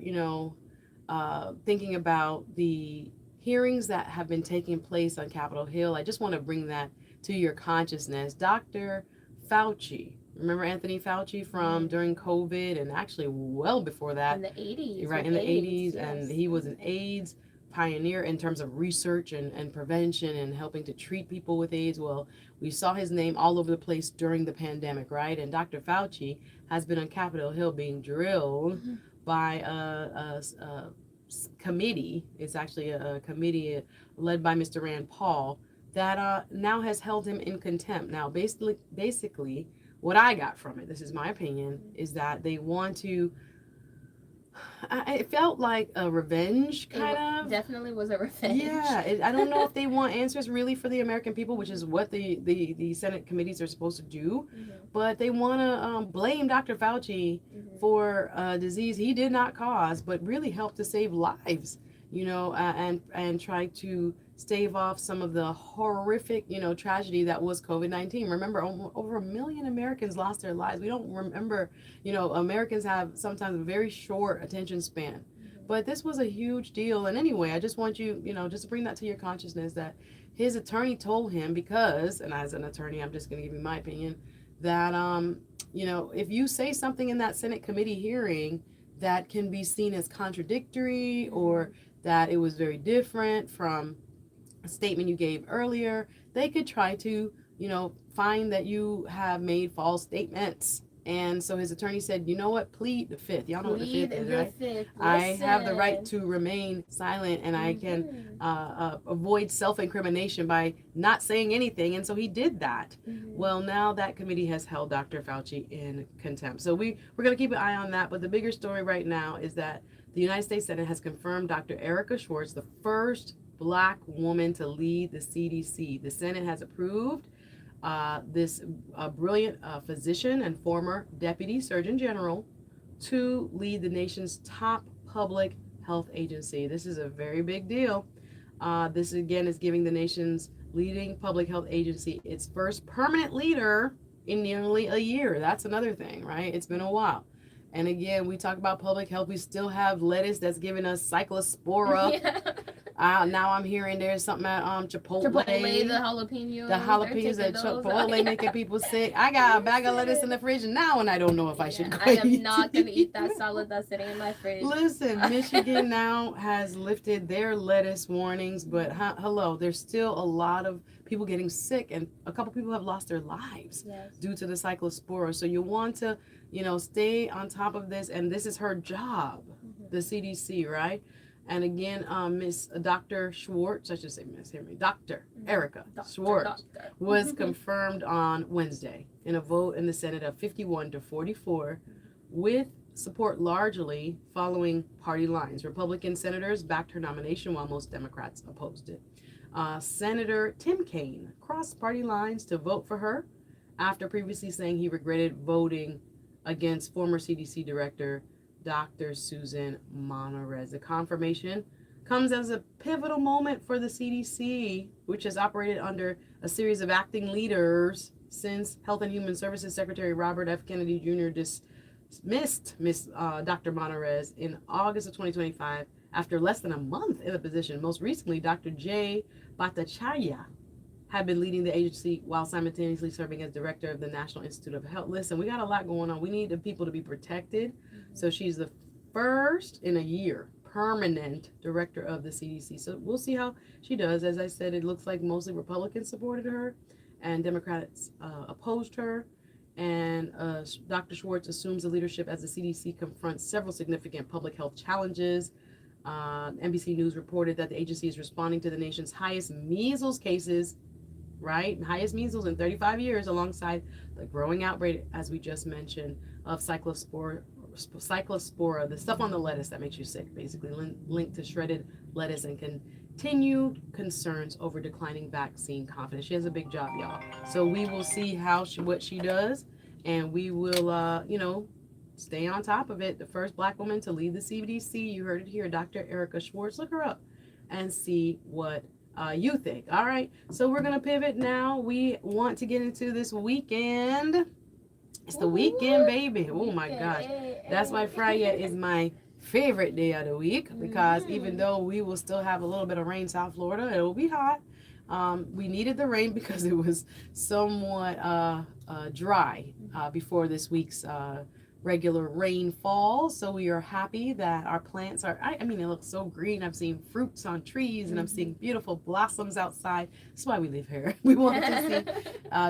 Speaker 1: thinking about the hearings that have been taking place on Capitol Hill. I just want to bring that to your consciousness. Dr. Fauci, remember Anthony Fauci from during COVID and actually well before that?
Speaker 2: In the 80s.
Speaker 1: Right, in the 80s.
Speaker 2: Yes.
Speaker 1: And he was an AIDS pioneer in terms of research and prevention and helping to treat people with AIDS. Well, we saw his name all over the place during the pandemic, right? And Dr. Fauci has been on Capitol Hill being drilled by a committee. It's actually a committee led by Mr. Rand Paul that now has held him in contempt. Now, basically, what I got from it, this is my opinion, is that they want to, it felt like a revenge kind of.
Speaker 2: Definitely was a revenge.
Speaker 1: Yeah, I don't know if they want answers really for the American people, which is what the Senate committees are supposed to do, but they want to blame Dr. Fauci for a disease he did not cause, but really helped to save lives, and try to stave off some of the horrific, tragedy that was COVID-19. Remember, over 1 million Americans lost their lives. We don't remember, Americans have sometimes a very short attention span. But this was a huge deal. And anyway, I just want you, just to bring that to your consciousness that his attorney told him because, and as an attorney, I'm just going to give you my opinion, that, if you say something in that Senate committee hearing that can be seen as contradictory or that it was very different from a statement you gave earlier, they could try to, find that you have made false statements. And so his attorney said, you know what, plead the fifth. Y'all know what the fifth is, right? I have the right to remain silent and I can avoid self-incrimination by not saying anything. And so he did that. Well, now that committee has held Dr. Fauci in contempt. So we're going to keep an eye on that. But the bigger story right now is that the United States Senate has confirmed Dr. Erica Schwartz, the first Black woman to lead the CDC. The Senate has approved this brilliant physician and former deputy surgeon general to lead the nation's top public health agency. This is a very big deal. This again is giving the nation's leading public health agency its first permanent leader in nearly a year. That's another thing, right? It's been a while. And again, we talk about public health. We still have lettuce that's giving us cyclospora. Now I'm hearing there's something at Chipotle.
Speaker 2: Chipotle, the jalapenos.
Speaker 1: The jalapenos
Speaker 2: they're
Speaker 1: at
Speaker 2: taking those.
Speaker 1: Chipotle making people sick. I got a bag of lettuce in the fridge now, and I don't know if I should go
Speaker 2: I am
Speaker 1: eat
Speaker 2: not gonna
Speaker 1: it.
Speaker 2: eat that salad that's sitting in my fridge.
Speaker 1: Listen, Michigan now has lifted their lettuce warnings, but hello, there's still a lot of people getting sick, and a couple people have lost their lives due to the cyclospora. So you want to, stay on top of this, and this is her job, the CDC, right? And again, Miss Dr. Schwartz, I should say Miss Henry, Dr. Erica Schwartz was confirmed on Wednesday in a vote in the Senate of 51 to 44 with support largely following party lines. Republican senators backed her nomination while most Democrats opposed it. Senator Tim Kaine crossed party lines to vote for her after previously saying he regretted voting against former CDC Director Dr. Susan Monterez. The confirmation comes as a pivotal moment for the CDC, which has operated under a series of acting leaders since Health and Human Services Secretary Robert F. Kennedy Jr. dismissed Dr. Monterez in August of 2025 after less than a month in the position. Most recently, Dr. Jay Bhattacharya had been leading the agency while simultaneously serving as director of the National Institute of Health. Listen, we got a lot going on. We need the people to be protected. So she's the first in a year permanent director of the CDC. So we'll see how she does. As I said, it looks like mostly Republicans supported her and Democrats opposed her. And Dr. Schwartz assumes the leadership as the CDC confronts several significant public health challenges. NBC News reported that the agency is responding to the nation's highest measles cases, right? Highest measles in 35 years, alongside the growing outbreak, as we just mentioned, of cyclospora, the stuff on the lettuce that makes you sick, basically linked to shredded lettuce, and continued concerns over declining vaccine confidence. She has a big job, y'all. So we will see what she does, and we will, stay on top of it. The first Black woman to lead the CDC, you heard it here, Dr. Erica Schwartz. Look her up and see what you think. All right, so we're gonna pivot now. We want to get into this weekend. It's the weekend, baby. Oh my gosh, that's why Friday is my favorite day of the week, because even though we will still have a little bit of rain, South Florida, it will be hot. We needed the rain because it was somewhat dry before this week's regular rainfall. So we are happy that our plants are, I mean, it looks so green. I've seen fruits on trees and I'm seeing beautiful blossoms outside. That's why we live here. We want to see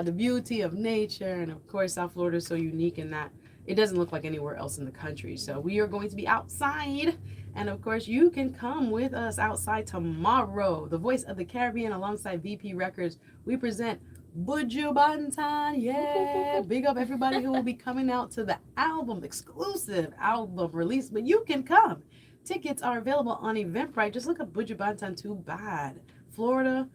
Speaker 1: the beauty of nature. And of course, South Florida is so unique in that it doesn't look like anywhere else in the country. So we are going to be outside. And of course, you can come with us outside tomorrow. The Voice of the Caribbean alongside VP Records. We present Buju Banton, yeah. Big up everybody who will be coming out to the exclusive album release. But you can come. Tickets are available on Eventbrite. Just look up Buju Banton Too Bad, Florida.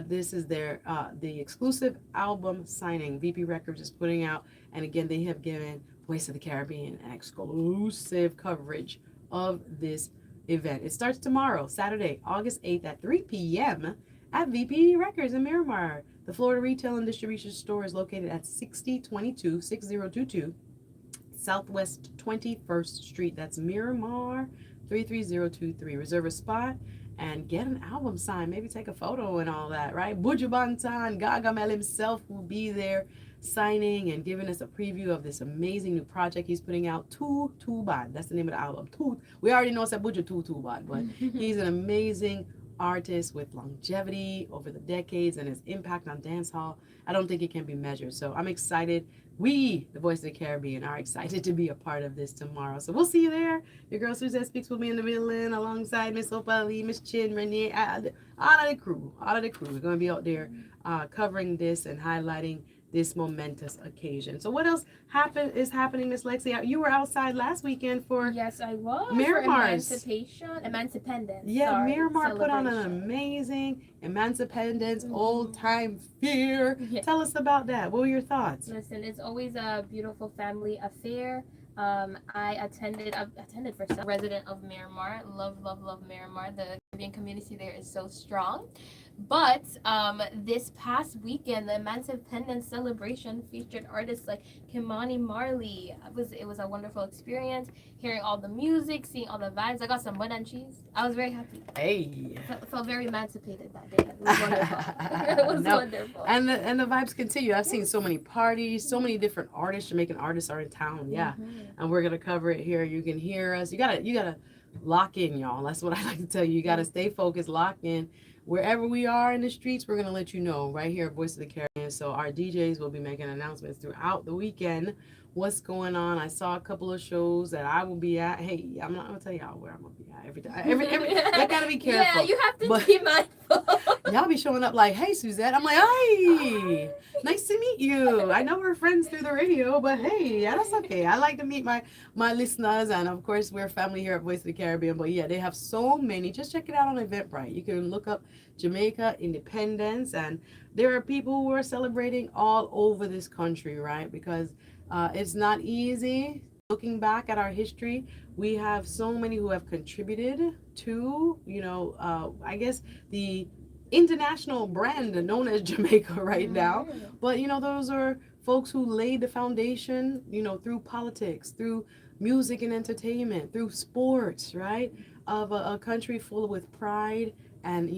Speaker 1: This is their the exclusive album signing. VP Records is putting out, and again, they have given Voice of the Caribbean an exclusive coverage of this event. It starts tomorrow, Saturday, August 8th at 3 p.m. at VP Records in Miramar. The Florida Retail and Distribution Store is located at 6022 Southwest 21st Street. That's Miramar 33023. Reserve a spot and get an album signed. Maybe take a photo and all that, right? Buju Banton, Gargamel himself will be there signing and giving us a preview of this amazing new project he's putting out. Too Bad. That's the name of the album. We already know it's a Buju Too Bad, but he's an amazing artist with longevity over the decades, and his impact on dancehall, I don't think it can be measured. So I'm excited. We, the Voice of the Caribbean, are excited to be a part of this tomorrow. So we'll see you there. Your girl Suzette Speaks will be in the middle alongside Miss Opali, Miss Chin, Renee, all of the crew. We're going to be out there covering this and highlighting this momentous occasion. So what else is happening, Miss Lexi? You were outside last weekend for
Speaker 2: Yes, I was.
Speaker 1: Miramar's
Speaker 2: Emancipendence.
Speaker 1: Yeah, Miramar put on an amazing Emancipendence old time fair.
Speaker 2: Yeah.
Speaker 1: Tell us about that. What were your thoughts?
Speaker 2: Listen, it's always a beautiful family affair. I've attended for some resident of Miramar. Love Miramar. The Caribbean community there is so strong. But this past weekend, the Emancipation celebration featured artists like Kimani Marley. It was a wonderful experience. Hearing all the music, seeing all the vibes. I got some bun and cheese. I was very happy.
Speaker 1: Hey.
Speaker 2: Felt very emancipated that day. It was wonderful. It was
Speaker 1: No.
Speaker 2: wonderful.
Speaker 1: And the vibes continue. I've seen so many parties, so many different artists, Jamaican artists are in town. Yeah. And we're gonna cover it here. You can hear us. You gotta lock in, y'all. That's what I like to tell you. You gotta stay focused, lock in. Wherever we are in the streets, we're gonna let you know right here at Voice of the Caribbean. So our DJs will be making announcements throughout the weekend. What's going on? I saw a couple of shows that I will be at. Hey, I'm not gonna tell y'all where I'm gonna be at every time. You gotta be careful.
Speaker 2: Yeah, you have to be mindful.
Speaker 1: Y'all be showing up like, hey, Suzette. I'm like, hey, nice to meet you. I know we're friends through the radio, but hey, yeah, that's okay. I like to meet my listeners, and of course, we're family here at Voice of the Caribbean. But yeah, they have so many. Just check it out on Eventbrite. You can look up Jamaica Independence, and there are people who are celebrating all over this country, right? Because it's not easy. Looking back at our history, we have so many who have contributed to, I guess the international brand known as Jamaica right now. But, those are folks who laid the foundation, through politics, through music and entertainment, through sports, right? Of a country full with pride and,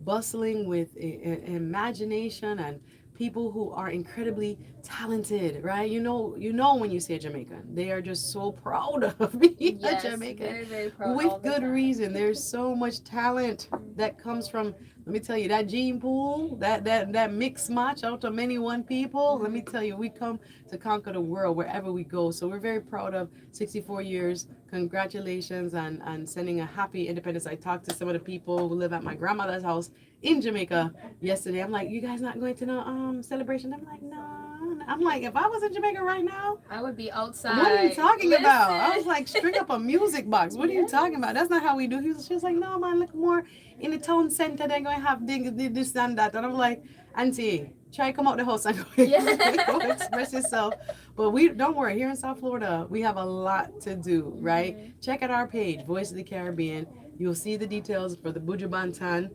Speaker 1: bustling with imagination and people who are incredibly talented, right? You know when you say Jamaican, they are just so proud of being a Jamaican.
Speaker 2: Very, very proud.
Speaker 1: With good reason. There's so much talent that comes from, let me tell you, that gene pool, that mix match out of many one people. Let me tell you, we come to conquer the world wherever we go. So we're very proud of 64 years. Congratulations and sending a happy independence. I talked to some of the people who live at my grandmother's house in Jamaica yesterday. I'm like, you guys not going to the celebration? I'm like, no. I'm like, if I was in Jamaica right now,
Speaker 2: I would be outside.
Speaker 1: What are you talking about? I was like, string up a music box. What are you talking about? That's not how we do. She was like, no, man, look more in the town center. They're going to have this and that. And I'm like, Auntie, try come out the house and go express yourself. But we don't worry. Here in South Florida, we have a lot to do, right? Check out our page, Voice of the Caribbean. You'll see the details for the Buju Banton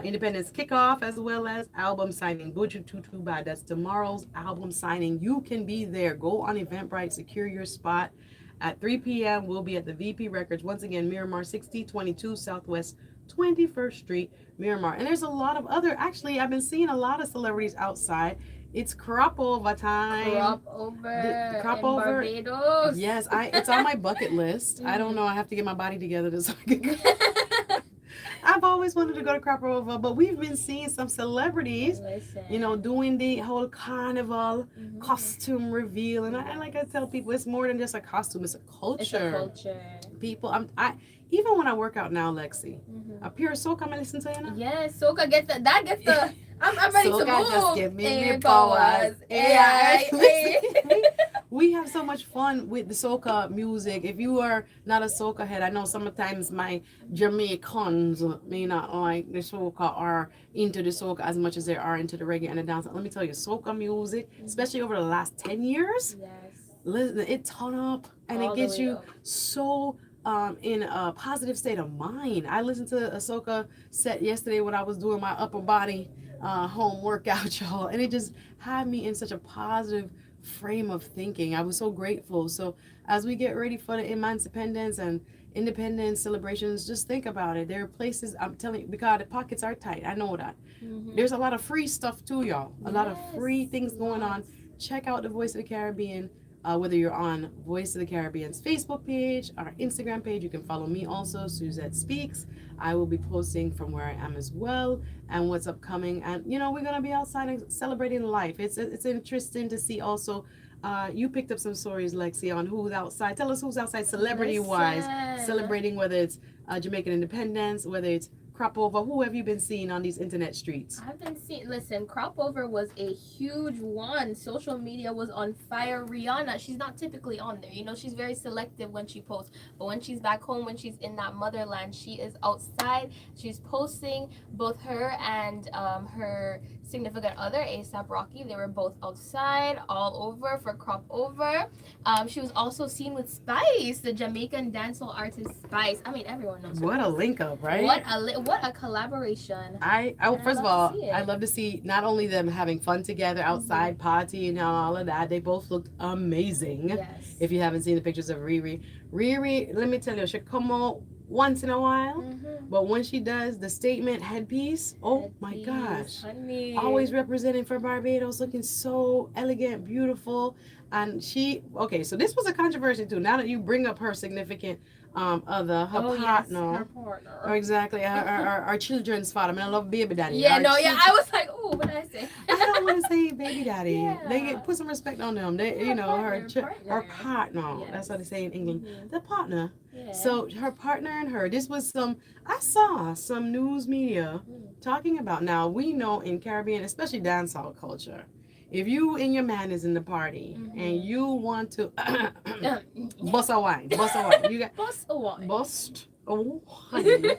Speaker 1: Independence kickoff, as well as album signing. Buju Tutu Bad. That's tomorrow's album signing. You can be there. Go on Eventbrite, secure your spot. At 3 p.m., we'll be at the VP Records. Once again, Miramar 6022 Southwest 21st Street, Miramar. And there's a lot of other, actually, I've been seeing a lot of celebrities outside. It's crop over time.
Speaker 2: Crop over in Barbados.
Speaker 1: Yes, it's on my bucket list. I don't know. I have to get my body together so I can go. I've always wanted to go to crop over, but we've been seeing some celebrities, doing the whole carnival costume reveal. And I like I tell people, it's more than just a costume; it's a culture.
Speaker 2: It's a culture.
Speaker 1: People, even when I work out now, Lexi, a pure soca, I listen to you now.
Speaker 2: Yes, soca gets the. I'm ready to move.
Speaker 1: Just give me the powers. We have so much fun with the soca music. If you are not a soca head, I know sometimes my Jamaicans may not like the soca or into the soca as much as they are into the reggae and the dance. Let me tell you, soca music, especially over the last 10 years, listen, it turn up and it gets you so in a positive state of mind. I listened to a soca set yesterday when I was doing my upper body home workout, y'all, and it just had me in such a positive frame of thinking. I was so grateful. So as we get ready for the Emancipation and Independence celebrations, just think about it. There are places, I'm telling you, because the pockets are tight. I know that. There's a lot of free stuff too, y'all. A lot of free things going on. Check out the Voice of the Caribbean. Whether you're on Voice of the Caribbean's Facebook page, our Instagram page, you can follow me also, Suzette Speaks. I will be posting from where I am as well and what's upcoming. And, we're going to be outside and celebrating life. It's interesting to see also, you picked up some stories, Lexi, on who's outside. Tell us who's outside celebrity-wise, celebrating whether it's Jamaican independence, whether it's crop over. Who have you been seeing on these internet streets?
Speaker 2: I've been seeing, listen, crop over was a huge one. Social media was on fire. Rihanna, she's not typically on there. She's very selective when she posts. But when she's back home, when she's in that motherland, she is outside. She's posting. Both her and her significant other, A$AP Rocky, they were both outside all over for crop over. She was also seen with Spice, the Jamaican dancehall artist Spice. I mean, everyone knows her.
Speaker 1: What a link up, right?
Speaker 2: what a collaboration.
Speaker 1: First of
Speaker 2: love
Speaker 1: all,
Speaker 2: to see it.
Speaker 1: I love to see not only them having fun together outside, party and all of that. They both looked amazing.
Speaker 2: Yes.
Speaker 1: If you haven't seen the pictures of Riri, let me tell you, she come out once in a while, but when she does the statement headpiece, oh my gosh,
Speaker 2: honey.
Speaker 1: always representing for Barbados, looking so elegant, beautiful. And so this was a controversy too. Now that you bring up her significant other, her partner.
Speaker 2: Yes, her partner.
Speaker 1: Oh, exactly. Our children's father. I mean, I love baby daddy.
Speaker 2: Yeah, I was like, oh, what did I say?
Speaker 1: I don't want to say baby daddy.
Speaker 2: Yeah.
Speaker 1: They put some respect on them. They,
Speaker 2: Her
Speaker 1: partner.
Speaker 2: Yes.
Speaker 1: That's what they say in England. The partner.
Speaker 2: Yeah.
Speaker 1: So her partner and her. This was I saw some news media talking about. Now we know in Caribbean, especially dancehall culture, if you and your man is in the party and you want to bust a wine, you got
Speaker 2: bust a wine.
Speaker 1: Bust a wine.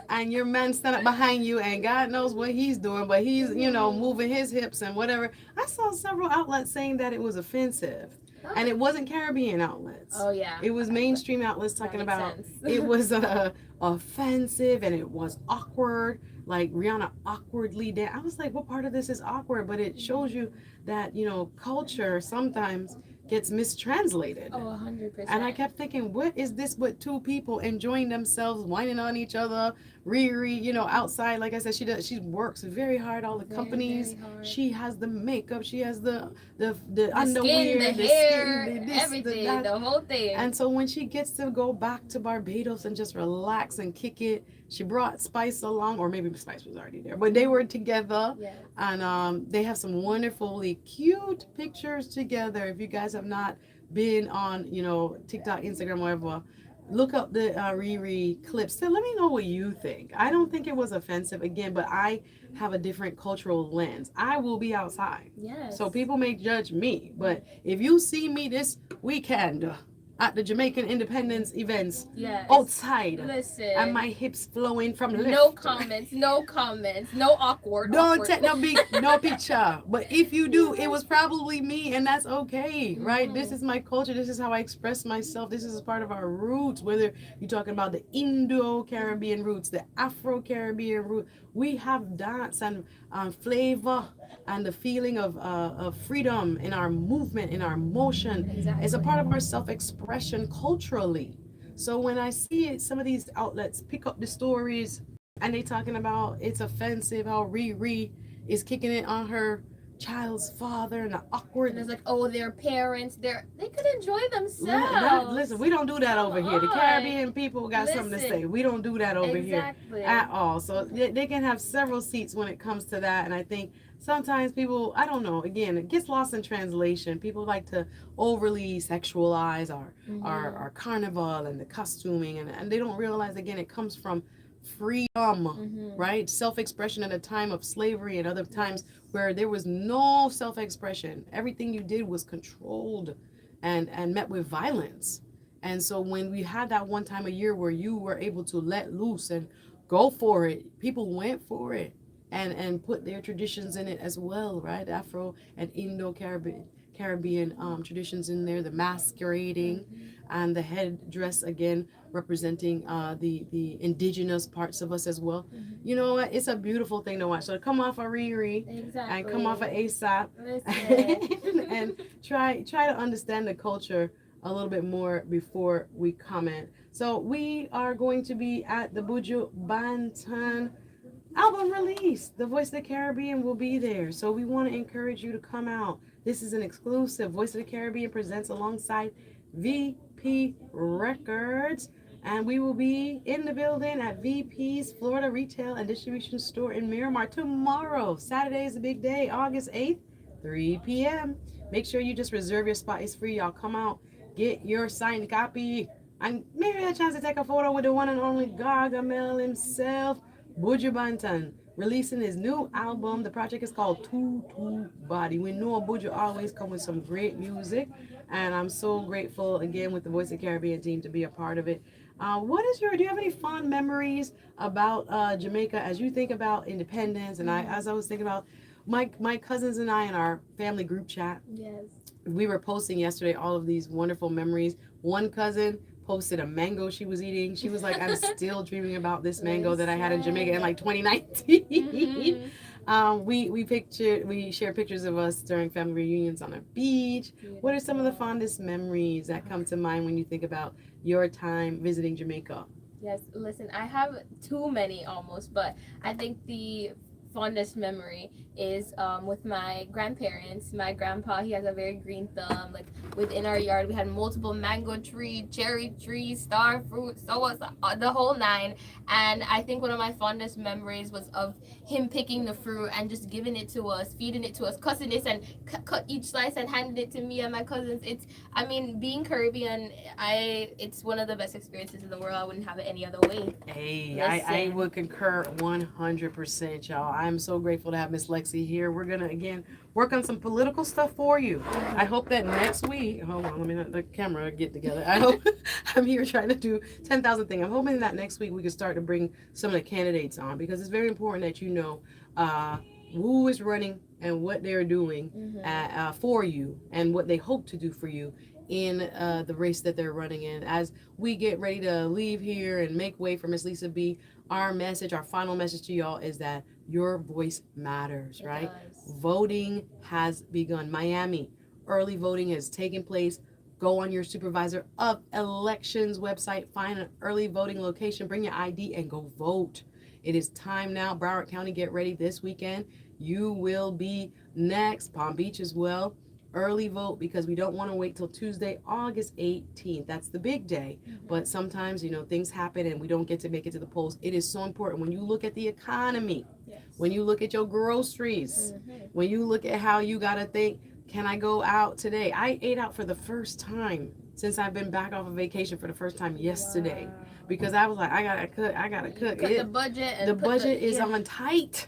Speaker 1: And your man stand up behind you and God knows what he's doing, but he's, moving his hips and whatever. I saw several outlets saying that it was offensive. And it wasn't Caribbean outlets.
Speaker 2: Oh, yeah.
Speaker 1: It was mainstream outlets talking about
Speaker 2: sense.
Speaker 1: it was offensive and it was awkward. Like Rihanna awkwardly danced. I was like, what part of this is awkward? But it shows you that, culture sometimes gets mistranslated.
Speaker 2: Oh, 100%.
Speaker 1: And I kept thinking, what is this but two people enjoying themselves, whining on each other, Riri, outside. Like I said, she works very hard, all the companies.
Speaker 2: Very hard.
Speaker 1: She has the makeup, she has the
Speaker 2: Skin,
Speaker 1: underwear,
Speaker 2: the hair,
Speaker 1: skin, this,
Speaker 2: everything, the whole thing.
Speaker 1: And so when she gets to go back to Barbados and just relax and kick it, she brought Spice along, or maybe Spice was already there, but they were together.
Speaker 2: Yes.
Speaker 1: And they have some wonderfully cute pictures together. If you guys have not been on, TikTok, Instagram, whatever, look up the Riri clips. So let me know what you think. I don't think it was offensive again, but I have a different cultural lens. I will be outside.
Speaker 2: Yes.
Speaker 1: So people may judge me, but if you see me this weekend at the Jamaican Independence events, outside,
Speaker 2: listen,
Speaker 1: and my hips flowing from left.
Speaker 2: No comments, no awkward.
Speaker 1: Don't take no picture. But if you do, it was probably me, and that's okay, right? This is my culture. This is how I express myself. This is part of our roots. Whether you're talking about the Indo-Caribbean roots, the Afro-Caribbean root, we have dance and flavor and the feeling of freedom in our movement, in our motion.
Speaker 2: Exactly.
Speaker 1: It's a part of our self-expression culturally. So when I see some of these outlets pick up the stories and they talking about it's offensive how Riri is kicking it on her child's father and the awkward.
Speaker 2: And it's like, oh, their parents, they could enjoy themselves.
Speaker 1: Listen, we don't do that over here. The Caribbean people got something to say. We don't do that over here at all. So they can have several seats when it comes to that. And I think sometimes people, I don't know, again, it gets lost in translation. People like to overly sexualize our carnival and the costuming, and they don't realize, again, it comes from freedom, right? Self-expression at a time of slavery and other times where there was no self-expression. Everything you did was controlled and met with violence. And so when we had that one time a year where you were able to let loose and go for it, people went for it and put their traditions in it as well, right? Afro and Indo-Caribbean traditions in there, the masquerading and the headdress, again representing the indigenous parts of us as well. You know what? It's a beautiful thing to watch. So come off of Riri and come off of ASAP and try to understand the culture a little bit more before we comment. So we are going to be at the Buju Banton album release. The Voice of the Caribbean will be there. So we want to encourage you to come out. This is an exclusive. Voice of the Caribbean presents alongside VP Records. And we will be in the building at VP's Florida Retail and Distribution Store in Miramar tomorrow. Saturday is a big day, August 8th, 3 p.m. Make sure you just reserve your spot. It's free. Y'all come out, get your signed copy, and maybe a chance to take a photo with the one and only Gargamel himself, Buju Banton, releasing his new album. The project is called Tutu Body. We know Buju always come with some great music, and I'm so grateful again with the Voice of the Caribbean team to be a part of it. Do you have any fond memories about Jamaica as you think about independence? And as I was thinking about my cousins and I in our family group chat, we were posting yesterday all of these wonderful memories. One cousin posted a mango she was eating. She was like, I'm still dreaming about this mango that I had in Jamaica in like 2019.
Speaker 2: Mm-hmm.
Speaker 1: We share pictures of us during family reunions on a beach. What are some of the fondest memories that come to mind when you think about your time visiting Jamaica?
Speaker 2: Yes, listen, I have too many almost, but I think the fondest memory is with my grandparents. My grandpa, he has a very green thumb. Like within our yard, we had multiple mango tree, cherry tree, star fruit, so was the whole nine. And I think one of my fondest memories was of him picking the fruit and just giving it to us, feeding it to us, cutting it and cut each slice and handing it to me and my cousins. It's, I mean, being Caribbean, it's one of the best experiences in the world. I wouldn't have it any other way.
Speaker 1: Hey, I would concur 100%, y'all. I'm so grateful to have Miss Lexi here. We're gonna again work on some political stuff for you. I hope that next week, hold on, let me let the camera get together. I hope I'm here trying to do 10,000 things. I'm hoping that next week we can start to bring some of the candidates on, because it's very important that you know who is running and what they're doing for you and what they hope to do for you in the race that they're running in. As we get ready to leave here and make way for Miss Lisa B, our final message to y'all is that your voice matters, right? Voting has begun. Miami, early voting has taken place. Go on your supervisor of elections website, find an early voting location, bring your ID and go vote. It is time now. Broward County, get ready this weekend. You will be next. Palm Beach as well. Early vote, because we don't want to wait till Tuesday, August 18th. That's the big day. But sometimes, things happen and we don't get to make it to the polls. It is so important when you look at the economy, when you look at your groceries, when you look at how you got to think, can I go out today? I ate out for the first time since I've been back off of vacation for the first time yesterday. Because I was like, I gotta cook.
Speaker 2: The budget. And
Speaker 1: the budget is on tight.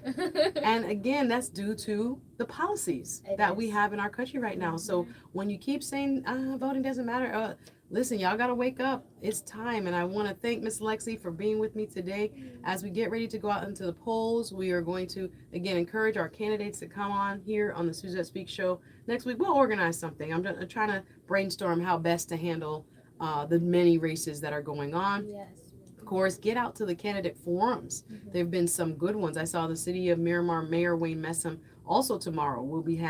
Speaker 1: And again, that's due to the policies that we have in our country right now. So when you keep saying voting doesn't matter, listen, y'all gotta wake up. It's time. And I want to thank Miss Lexi for being with me today. As we get ready to go out into the polls, we are going to again encourage our candidates to come on here on the Suzette Speaks show next week. We'll organize something. I'm trying to brainstorm how best to handle the many races that are going on. Of course, get out to the candidate forums. There have been some good ones. I saw the City of Miramar Mayor Wayne Messam also tomorrow will be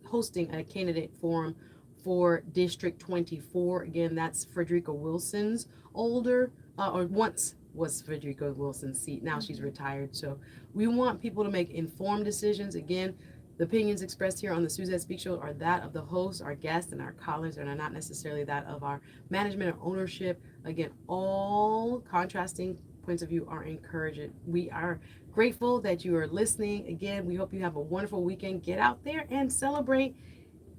Speaker 1: hosting a candidate forum for District 24. Again, that's Frederica Wilson's or once was Frederica Wilson's seat. Now she's retired. So we want people to make informed decisions. Again, the opinions expressed here on the Suzette Speaks show are that of the host, our guests, and our callers, and are not necessarily that of our management or ownership. Again, all contrasting points of view are encouraged. We are grateful that you are listening. Again, we hope you have a wonderful weekend. Get out there and celebrate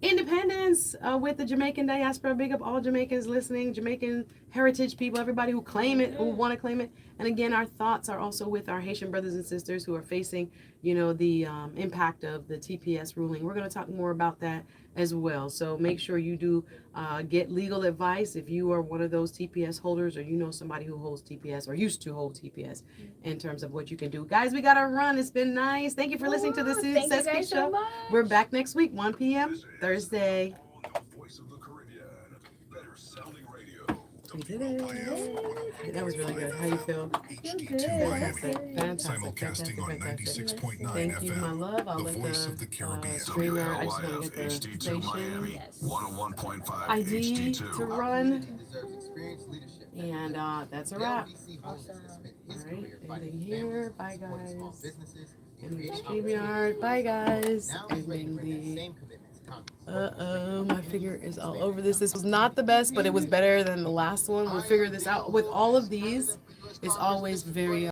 Speaker 1: independence with the Jamaican diaspora. Big up all Jamaicans listening, Jamaican heritage people, everybody who claim it, who want to claim it. And again, our thoughts are also with our Haitian brothers and sisters who are facing, the impact of the TPS ruling. We're going to talk more about that as well. So make sure you do get legal advice if you are one of those TPS holders, or somebody who holds TPS or used to hold TPS, in terms of what you can do. Guys, we got to run. It's been nice. Thank you for listening to the Suzette Speaks show. We're back next week, 1 p.m. Thursday.
Speaker 6: Voice of the Caribbean, better sounding radio.
Speaker 1: We did it. That was really good. How you feel? Fantastic.
Speaker 6: Simulcasting on 96.9
Speaker 1: Thank you, my
Speaker 6: FM.
Speaker 1: love. I'll
Speaker 6: The
Speaker 1: let
Speaker 6: voice
Speaker 1: the
Speaker 6: of the Caribbean.
Speaker 1: streamer, I just want to get the
Speaker 6: HD2 Miami.
Speaker 1: station
Speaker 6: 101.5
Speaker 1: ID
Speaker 6: HD2.
Speaker 1: to run. And that's a wrap.
Speaker 2: Awesome.
Speaker 1: All right, ending here. Bye, guys. Ending the StreamYard. Bye, guys. Ending the... my finger is all over this. This was not the best, but it was better than the last one. We'll figure this out. With all of these, it's always very